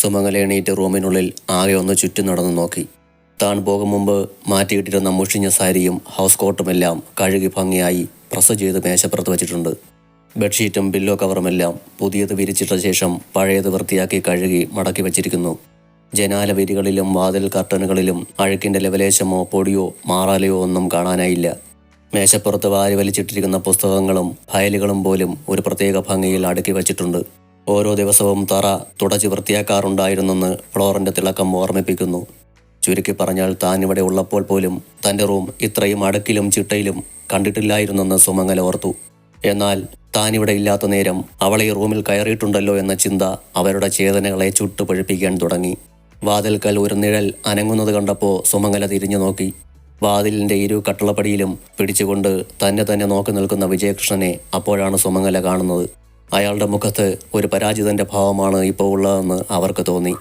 സുമംഗല എണീറ്റ് റൂമിനുള്ളിൽ ആകെ ഒന്ന് ചുറ്റും നടന്നു നോക്കി. താൻ പോകും മുമ്പ് മാറ്റിയിട്ടിരുന്ന മുഷിഞ്ഞ സാരിയും ഹൗസ് കോട്ടുമെല്ലാം കഴുകി ഭംഗിയായി പ്രസ് ചെയ്ത് മേശപ്പുറത്ത് വെച്ചിട്ടുണ്ട്. ബെഡ്ഷീറ്റും പില്ലോ കവറുമെല്ലാം പുതിയത് വിരിച്ചിട്ട ശേഷം പഴയത് വൃത്തിയാക്കി കഴുകി മടക്കി വച്ചിരിക്കുന്നു. ജനാല വിരികളിലും വാതിൽ കർട്ടനുകളിലും അഴുക്കിൻ്റെ ലവലേശമോ പൊടിയോ മാറാലയോ ഒന്നും കാണാനായില്ല. മേശപ്പുറത്ത് വാരി വലിച്ചിട്ടിരിക്കുന്ന പുസ്തകങ്ങളും ഫയലുകളും പോലും ഒരു പ്രത്യേക ഭംഗിയിൽ അടുക്കി വച്ചിട്ടുണ്ട്. ഓരോ ദിവസവും തറ തുടച്ച് വൃത്തിയാക്കാറുണ്ടായിരുന്നെന്ന് ഫ്ലോറിൻ്റെ തിളക്കം ഓർമ്മിപ്പിക്കുന്നു. ചുരുക്കി പറഞ്ഞാൽ താൻ ഇവിടെ ഉള്ളപ്പോൾ പോലും തൻ്റെ റൂം ഇത്രയും അടുക്കിലും ചിട്ടയിലും കണ്ടിട്ടില്ലായിരുന്നെന്ന് സുമംഗല ഓർത്തു. എന്നാൽ താനിവിടെ ഇല്ലാത്ത നേരം അവൾ ഈ റൂമിൽ കയറിയിട്ടുണ്ടല്ലോ എന്ന ചിന്ത അവരുടെ ചേതനകളെ ചുട്ടുപഴുപ്പിക്കാൻ തുടങ്ങി. വാതിൽക്കൽ ഒരു നിഴൽ അനങ്ങുന്നത് കണ്ടപ്പോൾ സുമംഗല തിരിഞ്ഞു നോക്കി. വാതിലിൻ്റെ ഇരു കട്ടളപ്പടിയിലും പിടിച്ചുകൊണ്ട് തന്നെ നോക്കി നിൽക്കുന്ന വിജയകൃഷ്ണനെ അപ്പോഴാണ് സുമംഗല കാണുന്നത്. അയാളുടെ മുഖത്ത് ഒരു പരാജിതൻ്റെ ഭാവമാണ് ഇപ്പോൾ ഉള്ളതെന്ന് അവർക്ക് തോന്നി.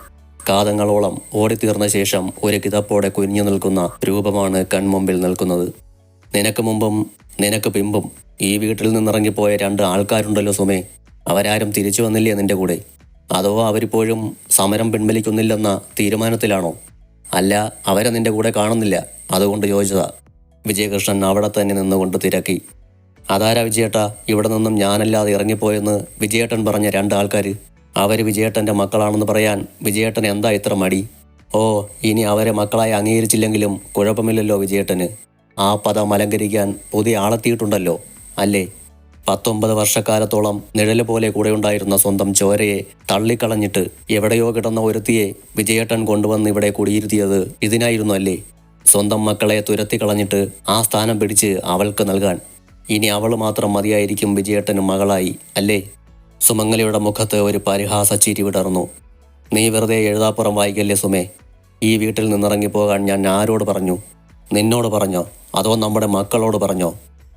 കാതങ്ങളോളം ഓടിത്തീർന്ന ശേഷം ഒരു കിതപ്പോടെ കുനിഞ്ഞു നിൽക്കുന്ന രൂപമാണ് കൺമുമ്പിൽ നിൽക്കുന്നത്. നിനക്ക് മുമ്പും നിനക്ക് പിമ്പും ഈ വീട്ടിൽ നിന്നിറങ്ങിപ്പോയ രണ്ട് ആൾക്കാരുണ്ടല്ലോ സുമേ, അവരാരും തിരിച്ചു വന്നില്ലേ നിന്റെ കൂടെ? അതോ അവരിപ്പോഴും സമരം പിൻവലിക്കുന്നില്ലെന്ന തീരുമാനത്തിലാണോ? അല്ല, അവരെ നിന്റെ കൂടെ കാണുന്നില്ല, അതുകൊണ്ട് ചോദിച്ചതാ. വിജയകൃഷ്ണൻ അവിടെ തന്നെ നിന്നുകൊണ്ട് തിരക്കി. അതാരാ വിജയേട്ടാ, ഇവിടെ നിന്നും ഞാനല്ലാതെ ഇറങ്ങിപ്പോയെന്ന് വിജയേട്ടൻ പറഞ്ഞ രണ്ടാൾക്കാർ? അവർ വിജയേട്ടൻ്റെ മക്കളാണെന്ന് പറയാൻ വിജയേട്ടൻ എന്താ ഇത്ര മടി? ഓ, ഇനി അവരെ മക്കളായി അംഗീകരിച്ചില്ലെങ്കിലും കുഴപ്പമില്ലല്ലോ വിജയേട്ടന്. ആ പദം അലങ്കരിക്കാൻ പുതിയ ആളെത്തിയിട്ടുണ്ടല്ലോ അല്ലേ? 19 വർഷക്കാലത്തോളം നിഴല് പോലെ കൂടെയുണ്ടായിരുന്ന സ്വന്തം ചോരയെ തള്ളിക്കളഞ്ഞിട്ട് എവിടെയോ കിടന്ന ഒരുത്തിയെ വിജയേട്ടൻ കൊണ്ടുവന്ന് ഇവിടെ കുടിയിരുത്തിയത് ഇതിനായിരുന്നു അല്ലേ? സ്വന്തം മക്കളെ തുരത്തിക്കളഞ്ഞിട്ട് ആ സ്ഥാനം പിടിച്ച് അവൾക്ക് നൽകാൻ. ഇനി അവൾ മാത്രം മതിയായിരിക്കും വിജയേട്ടന് മകളായി അല്ലേ? സുമംഗലയുടെ മുഖത്ത് ഒരു പരിഹാസ ചിരി വിടർന്നു. നീ വെറുതെ എഴുതാപ്പുറം വായിക്കല്ലേ സുമേ. ഈ വീട്ടിൽ നിന്നിറങ്ങിപ്പോകാൻ ഞാൻ ആരോട് പറഞ്ഞു? നിന്നോട് പറഞ്ഞോ, അതോ നമ്മുടെ മക്കളോട് പറഞ്ഞോ?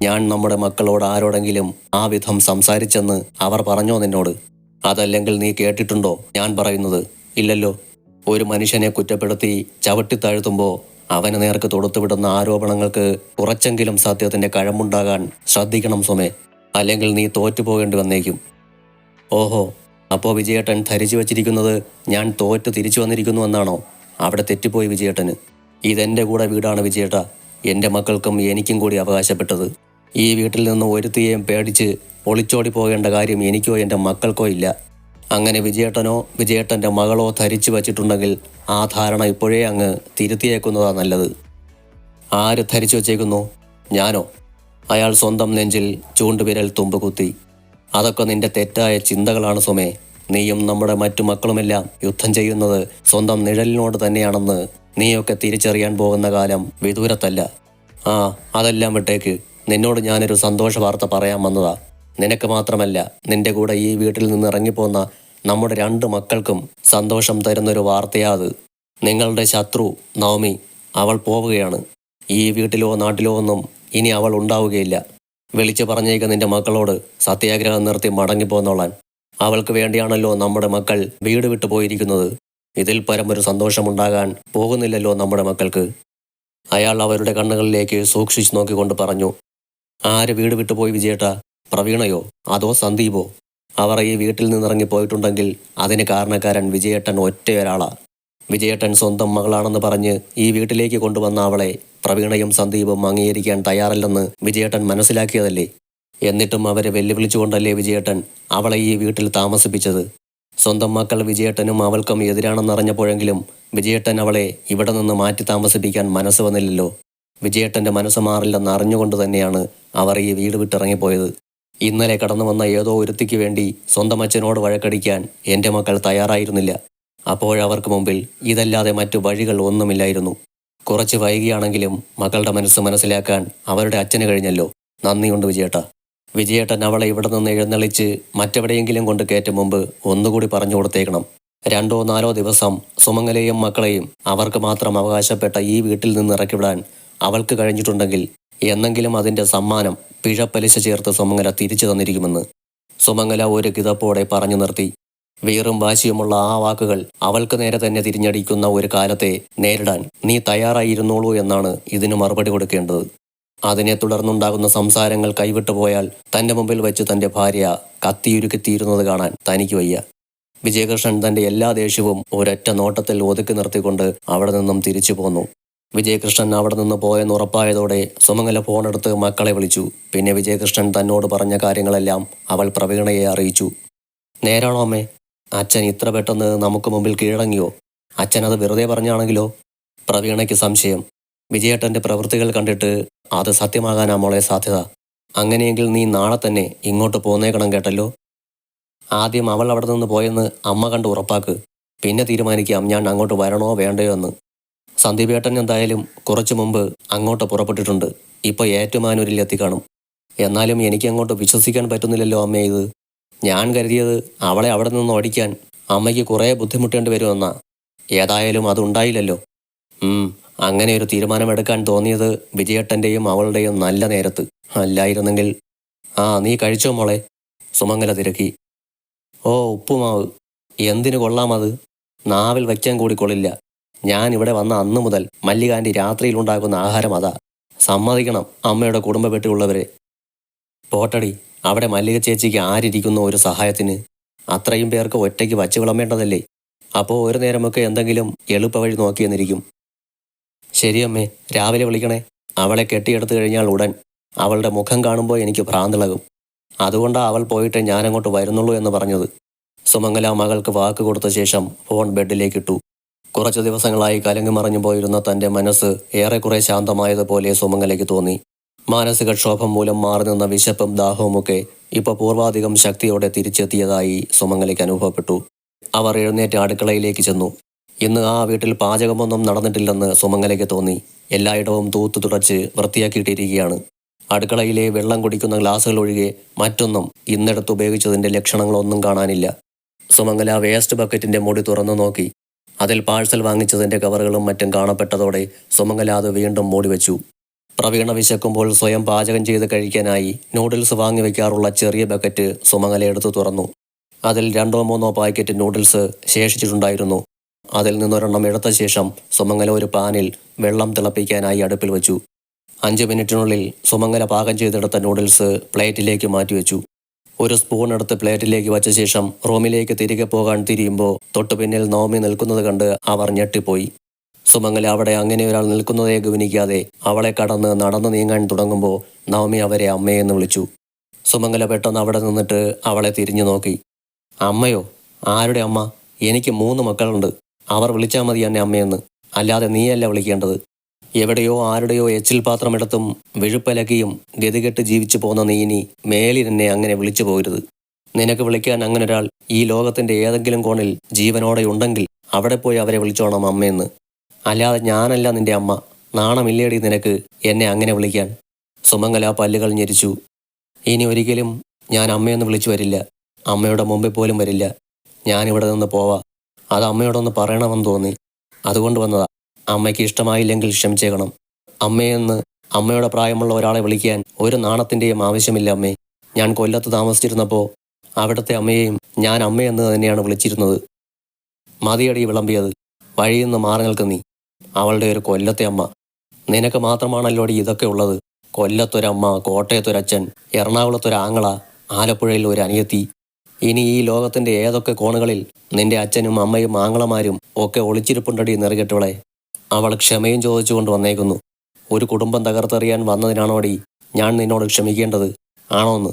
ഞാൻ നമ്മുടെ മക്കളോട് ആരോടെങ്കിലും ആ വിധം സംസാരിച്ചെന്ന് അവർ പറഞ്ഞോ നിന്നോട്? അതല്ലെങ്കിൽ നീ കേട്ടിട്ടുണ്ടോ ഞാൻ പറയുന്നത്? ഇല്ലല്ലോ. ഒരു മനുഷ്യനെ കുറ്റപ്പെടുത്തി ചവിട്ടിത്താഴ്ത്തുമ്പോൾ അവന് നേർക്ക് തൊടുത്തുവിടുന്ന ആരോപണങ്ങൾക്ക് കുറച്ചെങ്കിലും സത്യത്തിൻ്റെ കഴമ്പുണ്ടാകാൻ ശ്രദ്ധിക്കണം സുമേ, അല്ലെങ്കിൽ നീ തോറ്റുപോകേണ്ടി വന്നേക്കും. ഓഹോ, അപ്പോൾ വിജയേട്ടൻ ധരിച്ചു വച്ചിരിക്കുന്നത് ഞാൻ തോറ്റ് തിരിച്ചു വന്നിരിക്കുന്നു എന്നാണോ? അവിടെ തെറ്റിപ്പോയി വിജയേട്ടന്. ഇതെൻ്റെ കൂടെ വീടാണ് വിജയേട്ടാ, എൻ്റെ മക്കൾക്കും എനിക്കും കൂടി അവകാശപ്പെട്ടത്. ഈ വീട്ടിൽ നിന്ന് ഒരുത്തിയെയും പേടിച്ച് ഒളിച്ചോടി പോകേണ്ട കാര്യം എനിക്കോ എൻ്റെ മക്കൾക്കോ ഇല്ല. അങ്ങനെ വിജയേട്ടനോ വിജയേട്ടൻ്റെ മകളോ ധരിച്ചു വച്ചിട്ടുണ്ടെങ്കിൽ ആ ധാരണ ഇപ്പോഴേ അങ്ങ് തിരുത്തിയേക്കുന്നതാണ് നല്ലത്. ആര് ധരിച്ചു വച്ചേക്കുന്നു? ഞാനോ? അയാൾ സ്വന്തം നെഞ്ചിൽ ചൂണ്ടുവിരൽ തുമ്പ് കുത്തി. അതൊക്കെ നിന്റെ തെറ്റായ ചിന്തകളാണ് സുമേ. നീയും നമ്മുടെ മറ്റു മക്കളുമെല്ലാം യുദ്ധം ചെയ്യുന്നത് സ്വന്തം നിഴലിനോട് തന്നെയാണെന്ന് നീയൊക്കെ തിരിച്ചറിയാൻ പോകുന്ന കാലം വിദൂരത്തല്ല. ആ, അതെല്ലാം വിട്ടേക്ക്. നിന്നോട് ഞാനൊരു സന്തോഷ വാർത്ത പറയാൻ വന്നതാ. നിനക്ക് മാത്രമല്ല, നിന്റെ കൂടെ ഈ വീട്ടിൽ നിന്ന് ഇറങ്ങിപ്പോന്ന നമ്മുടെ 2 മക്കൾക്കും സന്തോഷം തരുന്നൊരു വാർത്തയാ അത്. നിങ്ങളുടെ ശത്രു നവമി, അവൾ പോവുകയാണ്. ഈ വീട്ടിലോ നാട്ടിലോ ഒന്നും ഇനി അവൾ ഉണ്ടാവുകയില്ല. വിളിച്ചു പറഞ്ഞേക്ക് നിന്റെ മക്കളോട് സത്യാഗ്രഹം നിർത്തി മടങ്ങിപ്പോന്നോളാൻ. അവൾക്ക് വേണ്ടിയാണല്ലോ നമ്മുടെ മക്കൾ വീട് വിട്ടു പോയിരിക്കുന്നത്. ഇതിൽ പരം ഒരു സന്തോഷമുണ്ടാകാൻ പോകുന്നില്ലല്ലോ നമ്മുടെ മക്കൾക്ക്. അയാൾ അവരുടെ കണ്ണുകളിലേക്ക് സൂക്ഷിച്ചു നോക്കിക്കൊണ്ട് പറഞ്ഞു. ആര് വീട് വിട്ടുപോയി വിജയേട്ടാ? പ്രവീണയോ അതോ സന്ദീപോ? അവർ ഈ വീട്ടിൽ നിന്നിറങ്ങിപ്പോയിട്ടുണ്ടെങ്കിൽ അതിന് കാരണക്കാരൻ വിജയേട്ടൻ ഒറ്റയൊരാളാ. വിജയേട്ടൻ സ്വന്തം മകളാണെന്ന് പറഞ്ഞ് ഈ വീട്ടിലേക്ക് കൊണ്ടുവന്ന അവളെ പ്രവീണയും സന്ദീപും അംഗീകരിക്കാൻ തയ്യാറല്ലെന്ന് വിജയേട്ടൻ മനസ്സിലാക്കിയതല്ലേ? എന്നിട്ടും അവരെ വെല്ലുവിളിച്ചുകൊണ്ടല്ലേ വിജയേട്ടൻ അവളെ ഈ വീട്ടിൽ താമസിപ്പിച്ചത്? സ്വന്തം മക്കൾ വിജയേട്ടനും അവൾക്കും എതിരാണെന്നറിഞ്ഞപ്പോഴെങ്കിലും വിജയേട്ടൻ അവളെ ഇവിടെ നിന്ന് മാറ്റി താമസിപ്പിക്കാൻ മനസ്സ് വന്നില്ലല്ലോ. വിജയേട്ടൻ്റെ മനസ്സ് മാറില്ലെന്ന് അറിഞ്ഞുകൊണ്ട് തന്നെയാണ് അവർ ഈ വീട് വിട്ടിറങ്ങിപ്പോയത്. ഇന്നലെ കടന്നു വന്ന ഏതോ ഒരുത്തിക്ക് വേണ്ടി സ്വന്തം അച്ഛനോട് വഴക്കടിക്കാൻ എൻ്റെ മക്കൾ തയ്യാറായിരുന്നില്ല. അപ്പോഴവർക്ക് മുമ്പിൽ ഇതല്ലാതെ മറ്റു വഴികൾ ഒന്നുമില്ലായിരുന്നു. കുറച്ച് വൈകിയാണെങ്കിലും മക്കളുടെ മനസ്സ് മനസ്സിലാക്കാൻ അവരുടെ അച്ഛന് കഴിഞ്ഞല്ലോ. നന്ദിയുണ്ട് വിജയേട്ടാ. വിജയേട്ടൻ അവളെ ഇവിടെ നിന്ന് എഴുന്നള്ളിച്ച് മറ്റെവിടെയെങ്കിലും കൊണ്ട് കയറ്റും മുമ്പ് ഒന്നുകൂടി പറഞ്ഞു കൊടുത്തേക്കണം. 2 or 4 ദിവസം സുമംഗലയും മക്കളെയും അവർക്ക് മാത്രം അവകാശപ്പെട്ട ഈ വീട്ടിൽ നിന്ന് ഇറക്കിവിടാൻ അവൾക്ക് കഴിഞ്ഞിട്ടുണ്ടെങ്കിൽ എന്നെങ്കിലും അതിൻ്റെ സമ്മാനം പിഴപ്പലിശ ചേർത്ത് സുമംഗല തിരിച്ചു തന്നിരിക്കുമെന്ന് സുമംഗല ഒരു കിതപ്പോടെ പറഞ്ഞു നിർത്തി. വീറും വാശിയുമുള്ള ആ വാക്കുകൾ അവൾക്ക് നേരെ തന്നെ തിരിഞ്ഞടിക്കുന്ന ഒരു കാലത്തെ നേരിടാൻ നീ തയ്യാറായിരുന്നോളൂ എന്നാണ് ഇതിന് മറുപടി കൊടുക്കേണ്ടത്. അതിനെ തുടർന്നുണ്ടാകുന്ന സംസാരങ്ങൾ കൈവിട്ടു പോയാൽ തൻ്റെ മുമ്പിൽ വെച്ച് തൻ്റെ ഭാര്യ കത്തിയുരുക്കിത്തീരുന്നത് കാണാൻ തനിക്ക് വയ്യ. വിജയകൃഷ്ണൻ തൻ്റെ എല്ലാ ദേഷ്യവും ഒരൊറ്റ നോട്ടത്തിൽ ഒതുക്കി നിർത്തിക്കൊണ്ട് അവിടെ നിന്നും തിരിച്ചു പോന്നു. വിജയകൃഷ്ണൻ അവിടെ നിന്ന് പോയെന്ന് ഉറപ്പായതോടെ സുമംഗല ഫോണെടുത്ത് മക്കളെ വിളിച്ചു. പിന്നെ വിജയകൃഷ്ണൻ തന്നോട് പറഞ്ഞ കാര്യങ്ങളെല്ലാം അവൾ പ്രവീണയെ അറിയിച്ചു. നേരാണോ അമ്മേ? അച്ഛൻ ഇത്ര പെട്ടെന്ന് നമുക്ക് മുമ്പിൽ കീഴടങ്ങിയോ? അച്ഛൻ അത് വെറുതെ പറഞ്ഞാണെങ്കിലോ? പ്രവീണയ്ക്ക് സംശയം. വിജയേട്ടൻ്റെ പ്രവൃത്തികൾ കണ്ടിട്ട് അത് സത്യമാകാനാ മോളെ സാധ്യത. അങ്ങനെയെങ്കിൽ നീ നാളെ തന്നെ ഇങ്ങോട്ട് പോന്നേക്കണം കേട്ടല്ലോ. ആദ്യം അവൾ അവിടെ നിന്ന് പോയെന്ന് അമ്മ കണ്ട് ഉറപ്പാക്ക്. പിന്നെ തീരുമാനിക്കാം ഞാൻ അങ്ങോട്ട് വരണോ വേണ്ടയോ എന്ന്. സന്ദീപേട്ടൻ എന്തായാലും കുറച്ചു മുമ്പ് അങ്ങോട്ട് പുറപ്പെട്ടിട്ടുണ്ട്. ഇപ്പോൾ ഏറ്റുമാനൂരിൽ എത്തിക്കാണും. എന്നാലും എനിക്ക് അങ്ങോട്ട് വിശ്വസിക്കാൻ പറ്റുന്നില്ലല്ലോ അമ്മേ ഇത്. ഞാൻ കരുതിയത് അവളെ അവിടെ നിന്ന് ഓടിക്കാൻ അമ്മയ്ക്ക് കുറേ ബുദ്ധിമുട്ടേണ്ടി വരുമെന്നാ. ഏതായാലും അതുണ്ടായില്ലല്ലോ. അങ്ങനെ ഒരു തീരുമാനമെടുക്കാൻ തോന്നിയത് വിജയേട്ടൻ്റെയും അവളുടെയും നല്ല നേരത്ത്. അല്ലായിരുന്നെങ്കിൽ. നീ കഴിച്ചോ മോളെ? സുമംഗല തിരക്കി. ഓ, ഉപ്പുമാവ്. എന്തിനു കൊള്ളാമത്? നാവിൽ വയ്ക്കാൻ കൂടി കൊള്ളില്ല. ഞാൻ ഇവിടെ വന്ന അന്നു മുതൽ മല്ലികാൻ്റെ രാത്രിയിലുണ്ടാക്കുന്ന ആഹാരം അതാ. സമ്മതിക്കണം അമ്മയുടെ കുടുംബ വീട്ടിലുള്ളവരെ. പോട്ടടി, അവിടെ മല്ലിക ചേച്ചിക്ക് ആരിയ്ക്കുന്നു ഒരു സഹായത്തിന്? അത്രയും പേർക്ക് ഒറ്റയ്ക്ക് വച്ച് വിളമ്പേണ്ടതല്ലേ? അപ്പോൾ ഒരു നേരമൊക്കെ എന്തെങ്കിലും എളുപ്പവഴി നോക്കിയെന്നിരിക്കും. ശരിയമ്മേ, രാവിലെ വിളിക്കണേ. അവളെ കെട്ടിയെടുത്തു കഴിഞ്ഞാൽ ഉടൻ. അവളുടെ മുഖം കാണുമ്പോൾ എനിക്ക് ഭ്രാന്തിളകും. അതുകൊണ്ടാണ് അവൾ പോയിട്ട് ഞാനങ്ങോട്ട് വരുന്നുള്ളൂ എന്ന് പറഞ്ഞത്. സുമംഗല മകൾക്ക് വാക്ക് കൊടുത്ത ശേഷം ഫോൺ ബെഡിലേക്കിട്ടു. കുറച്ചു ദിവസങ്ങളായി കലങ്ങി മറഞ്ഞു പോയിരുന്ന തൻ്റെ മനസ്സ് ഏറെക്കുറെ ശാന്തമായതുപോലെ സുമംഗലയ്ക്ക് തോന്നി. മാനസികക്ഷോഭം മൂലം മാറി നിന്ന വിശപ്പും ദാഹവുമൊക്കെ ഇപ്പോൾ പൂർവാധികം ശക്തിയോടെ തിരിച്ചെത്തിയതായി സുമംഗലയ്ക്ക് അനുഭവപ്പെട്ടു. അവർ എഴുന്നേറ്റ് അടുക്കളയിലേക്ക് ചെന്നു. ഇന്ന് ആ വീട്ടിൽ പാചകമൊന്നും നടന്നിട്ടില്ലെന്ന് സുമംഗലയ്ക്ക് തോന്നി. എല്ലായിടവും തൂത്തു തുടച്ച് വൃത്തിയാക്കിയിട്ടിരിക്കുകയാണ്. അടുക്കളയിലെ വെള്ളം കുടിക്കുന്ന ഗ്ലാസുകൾ ഒഴികെ മറ്റൊന്നും ഇന്നെടുത്ത് ഉപയോഗിച്ചതിൻ്റെ ലക്ഷണങ്ങളൊന്നും കാണാനില്ല. സുമംഗല വേസ്റ്റ് ബക്കറ്റിൻ്റെ മൂടി തുറന്നു നോക്കി. അതിൽ പാഴ്സൽ വാങ്ങിച്ചതിൻ്റെ കവറുകളും മറ്റും കാണപ്പെട്ടതോടെ സുമംഗല അത് വീണ്ടും മൂടിവെച്ചു. പ്രവീണ വിശക്കുമ്പോൾ സ്വയം പാചകം ചെയ്ത് കഴിക്കാനായി നൂഡിൽസ് വാങ്ങി വയ്ക്കാറുള്ള ചെറിയ ബക്കറ്റ് സുമംഗല എടുത്തു തുറന്നു. അതിൽ 2-3 പാക്കറ്റ് നൂഡിൽസ് ശേഷിച്ചിട്ടുണ്ടായിരുന്നു. അതിൽ നിന്നൊരെണ്ണം എടുത്ത ശേഷം സുമംഗല ഒരു പാനിൽ വെള്ളം തിളപ്പിക്കാനായി അടുപ്പിൽ വെച്ചു. 5 മിനിറ്റിനുള്ളിൽ സുമംഗല പാകം ചെയ്തെടുത്ത നൂഡിൽസ് പ്ലേറ്റിലേക്ക് മാറ്റിവെച്ചു. ഒരു സ്പൂൺ എടുത്ത് പ്ലേറ്റിലേക്ക് വച്ച ശേഷം റൂമിലേക്ക് തിരികെ പോകാൻ തിരിയുമ്പോൾ തൊട്ടുപിന്നിൽ നവമി നിൽക്കുന്നത് കണ്ട് അവർ ഞെട്ടിപ്പോയി. സുമംഗല അവിടെ അങ്ങനെ ഒരാൾ നിൽക്കുന്നതേ ഗവനിക്കാതെ അവളെ കടന്ന് നടന്നു നീങ്ങാൻ തുടങ്ങുമ്പോൾ നവമി അവരെ അമ്മയെന്ന് വിളിച്ചു. സുമംഗല പെട്ടെന്ന് അവിടെ നിന്നിട്ട് അവളെ തിരിഞ്ഞു നോക്കി. അമ്മയോ? ആരുടെ അമ്മ? എനിക്ക് 3 മക്കളുണ്ട്. അവർ വിളിച്ചാൽ മതി എന്നെ അമ്മയെന്ന്, അല്ലാതെ നീയല്ല വിളിക്കേണ്ടത്. എവിടെയോ ആരുടെയോ എച്ചിൽ പാത്രമെടുത്തും വിഴുപ്പലകിയും ഗതികെട്ട് ജീവിച്ചു പോന്ന നീ ഇനി മേലിൽ എന്നെ അങ്ങനെ വിളിച്ചു പോകരുത്. നിനക്ക് വിളിക്കാൻ അങ്ങനൊരാൾ ഈ ലോകത്തിൻ്റെ ഏതെങ്കിലും കോണിൽ ജീവനോടെ ഉണ്ടെങ്കിൽ അവിടെ പോയി അവരെ വിളിച്ചോണം അമ്മയെന്ന്. അല്ലാതെ ഞാനല്ല നിന്റെ അമ്മ. നാണമില്ലേടി നിനക്ക് എന്നെ അങ്ങനെ വിളിക്കാൻ? സുമംഗല പല്ലുകൾ ഞെരിച്ചു. ഇനി ഒരിക്കലും ഞാൻ അമ്മയെന്ന് വിളിച്ചു വരില്ല. അമ്മയുടെ മുമ്പിൽ പോലും വരില്ല. ഞാനിവിടെ നിന്ന് പോവാ. അത് അമ്മയോടൊന്ന് പറയണമെന്ന് തോന്നി, അതുകൊണ്ട് വന്നതാ. അമ്മയ്ക്ക് ഇഷ്ടമായില്ലെങ്കിൽ ക്ഷമിച്ചേക്കണം. അമ്മയെന്ന് അമ്മയുടെ പ്രായമുള്ള ഒരാളെ വിളിക്കാൻ ഒരു നാണത്തിൻ്റെയും ആവശ്യമില്ല അമ്മേ. ഞാൻ കൊല്ലത്ത് താമസിച്ചിരുന്നപ്പോൾ അവിടുത്തെ അമ്മയെയും ഞാൻ അമ്മയെന്ന് തന്നെയാണ് വിളിച്ചിരുന്നത്. മതിയടി വിളമ്പിയത്. വഴിയിൽ നിന്ന് മാറി നിൽക്ക് നീ. അവളുടെ ഒരു കൊല്ലത്തെ അമ്മ. നിനക്ക് മാത്രമാണല്ലോടി ഇതൊക്കെ ഉള്ളത്. കൊല്ലത്തൊരമ്മ, കോട്ടയത്തൊരച്ഛൻ, എറണാകുളത്തൊരാങ്ങള, ആലപ്പുഴയിൽ ഒരു അനിയത്തി. ഇനി ഈ ലോകത്തിൻ്റെ ഏതൊക്കെ കോണുകളിൽ നിന്റെ അച്ഛനും അമ്മയും ആങ്ങളമാരും ഒക്കെ ഒളിച്ചിരിപ്പുണ്ടടി നെറുകെട്ടവളെ. അവൾ ക്ഷമയും ചോദിച്ചുകൊണ്ട് വന്നേക്കുന്നു. ഒരു കുടുംബം തകർത്തെറിയാൻ വന്നതിനാണോടി ഞാൻ നിന്നോട് ക്ഷമിക്കേണ്ടത്? ആണോന്ന്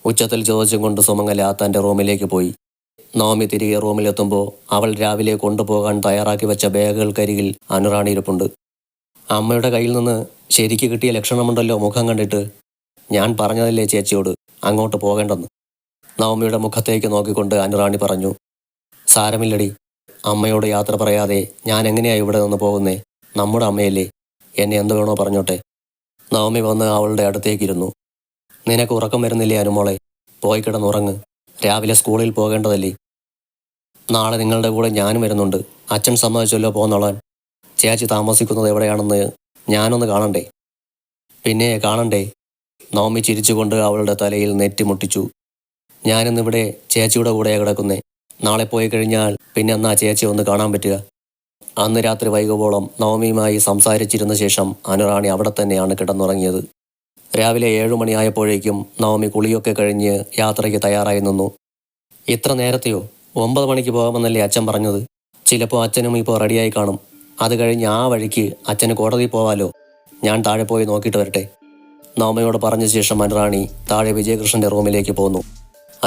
ഉച്ചത്തിൽ ചോദിച്ചും കൊണ്ട് സുമംഗല തൻ്റെ റൂമിലേക്ക് പോയി. നവമി തിരികെ റൂമിലെത്തുമ്പോൾ അവൾ രാവിലെ കൊണ്ടുപോകാൻ തയ്യാറാക്കി വെച്ച ബാഗുകൾക്കരികിൽ അനുറാണി ഇരിപ്പുണ്ട്. അമ്മയുടെ കയ്യിൽ നിന്ന് ശരിക്ക് കിട്ടിയ ലക്ഷണമുണ്ടല്ലോ മുഖം കണ്ടിട്ട്. ഞാൻ പറഞ്ഞതല്ലേ ചേച്ചിയോട് അങ്ങോട്ട് പോകേണ്ടെന്ന്. നവമിയുടെ മുഖത്തേക്ക് നോക്കിക്കൊണ്ട് അനുറാണി പറഞ്ഞു. സാരമില്ലടി, അമ്മയോട് യാത്ര പറയാതെ ഞാൻ എങ്ങനെയാ ഇവിടെ നിന്ന് പോകുന്നേ? നമ്മുടെ അമ്മയല്ലേ, എന്നെ എന്ത് വേണോ പറഞ്ഞോട്ടെ. നവമി വന്ന് അവളുടെ അടുത്തേക്കിരുന്നു. നിനക്ക് ഉറക്കം വരുന്നില്ലേ അനുമോളെ? പോയി കിടന്നുറങ്ങ്. രാവിലെ സ്കൂളിൽ പോകേണ്ടതല്ലേ. നാളെ നിങ്ങളുടെ കൂടെ ഞാനും വരുന്നുണ്ട്. അച്ഛൻ സമ്മതിച്ചല്ലോ പോന്നോളാൻ. ചേച്ചി താമസിക്കുന്നത് എവിടെയാണെന്ന് ഞാനൊന്ന് കാണണ്ടേ? പിന്നെ കാണണ്ടേ? നവമി ചിരിച്ചുകൊണ്ട് അവളുടെ തലയിൽ നെറ്റിമുട്ടിച്ചു. ഞാനിന്നിവിടെ ചേച്ചിയുടെ കൂടെയാണ് കിടക്കുന്നേ. നാളെ പോയി കഴിഞ്ഞാൽ പിന്നെ എന്നാ ചേച്ചി ഒന്ന് കാണാൻ പറ്റുക? അന്ന് രാത്രി വൈകുവോളം നവമിയുമായി സംസാരിച്ചിരുന്ന ശേഷം അനുറാണി അവിടെ തന്നെയാണ് കിടന്നുറങ്ങിയത്. രാവിലെ 7 മണിയായപ്പോഴേക്കും നവമി കുളിയൊക്കെ കഴിഞ്ഞ് യാത്രയ്ക്ക് തയ്യാറായി നിന്നു. ഇത്ര നേരത്തെയോ? 9 മണിക്ക് പോകാമെന്നല്ലേ അച്ഛൻ പറഞ്ഞത്? ചിലപ്പോൾ അച്ഛനും ഇപ്പോൾ റെഡിയായി കാണും. അത് കഴിഞ്ഞ് ആ വഴിക്ക് അച്ഛന് കോടതി പോവാലോ. ഞാൻ താഴെ പോയി നോക്കിയിട്ട് വരട്ടെ. നവമയോട് പറഞ്ഞ ശേഷം അനുറാണി താഴെ വിജയകൃഷ്ണൻ്റെ റൂമിലേക്ക് പോന്നു.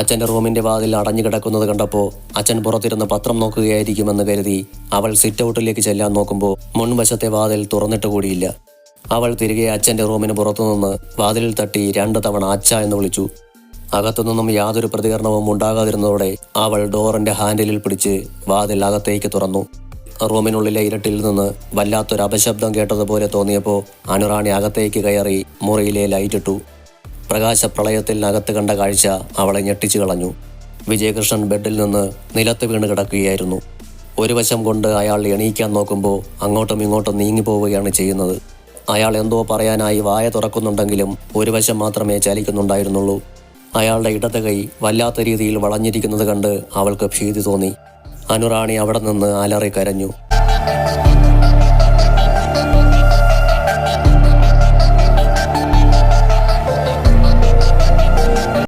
അച്ഛൻ്റെ റൂമിൻ്റെ വാതിൽ അടഞ്ഞു കിടക്കുന്നത് കണ്ടപ്പോൾ അച്ഛൻ പുറത്തിരുന്ന് പത്രം നോക്കുകയായിരിക്കുമെന്ന് കരുതി അവൾ സിറ്റ് ഔട്ടിലേക്ക് ചെല്ലാൻ നോക്കുമ്പോൾ മുൻവശത്തെ വാതിൽ തുറന്നിട്ട് കൂടിയില്ല. അവൾ തിരികെ അച്ഛൻ്റെ റൂമിന് പുറത്തുനിന്ന് വാതിലിൽ തട്ടി 2 തവണ അച്ഛ എന്ന് വിളിച്ചു. അകത്തുനിന്നും യാതൊരു പ്രതികരണവും ഉണ്ടാകാതിരുന്നതോടെ അവൾ ഡോറിൻ്റെ ഹാൻഡിലിൽ പിടിച്ച് വാതിൽ അകത്തേക്ക് തുറന്നു. റൂമിനുള്ളിലെ ഇരുട്ടിൽ നിന്ന് വല്ലാത്തൊരു അപശബ്ദം കേട്ടതുപോലെ തോന്നിയപ്പോൾ അനുറാണി അകത്തേക്ക് കയറി മുറിയിലെ ലൈറ്റിട്ടു. പ്രകാശപ്രളയത്തിൽ അകത്ത് കണ്ട കാഴ്ച അവളെ ഞെട്ടിച്ചു കളഞ്ഞു. വിജയകൃഷ്ണൻ ബെഡിൽ നിന്ന് നിലത്ത് വീണ് കിടക്കുകയായിരുന്നു. ഒരു വശം കൊണ്ട് അയാൾ എണീക്കാൻ നോക്കുമ്പോൾ അങ്ങോട്ടും ഇങ്ങോട്ടും നീങ്ങിപ്പോവുകയാണ് ചെയ്യുന്നത്. അയാൾ എന്തോ പറയാനായി വായ തുറക്കുന്നുണ്ടെങ്കിലും ഒരു വശം മാത്രമേ ചലിക്കുന്നുണ്ടായിരുന്നുള്ളൂ. അയാളുടെ ഇടത് കൈ വല്ലാത്ത രീതിയിൽ വളഞ്ഞിരിക്കുന്നത് കണ്ട് അവൾക്ക് ഭീതി തോന്നി. അനുറാണി അവിടെ നിന്ന് അലറി കരഞ്ഞു.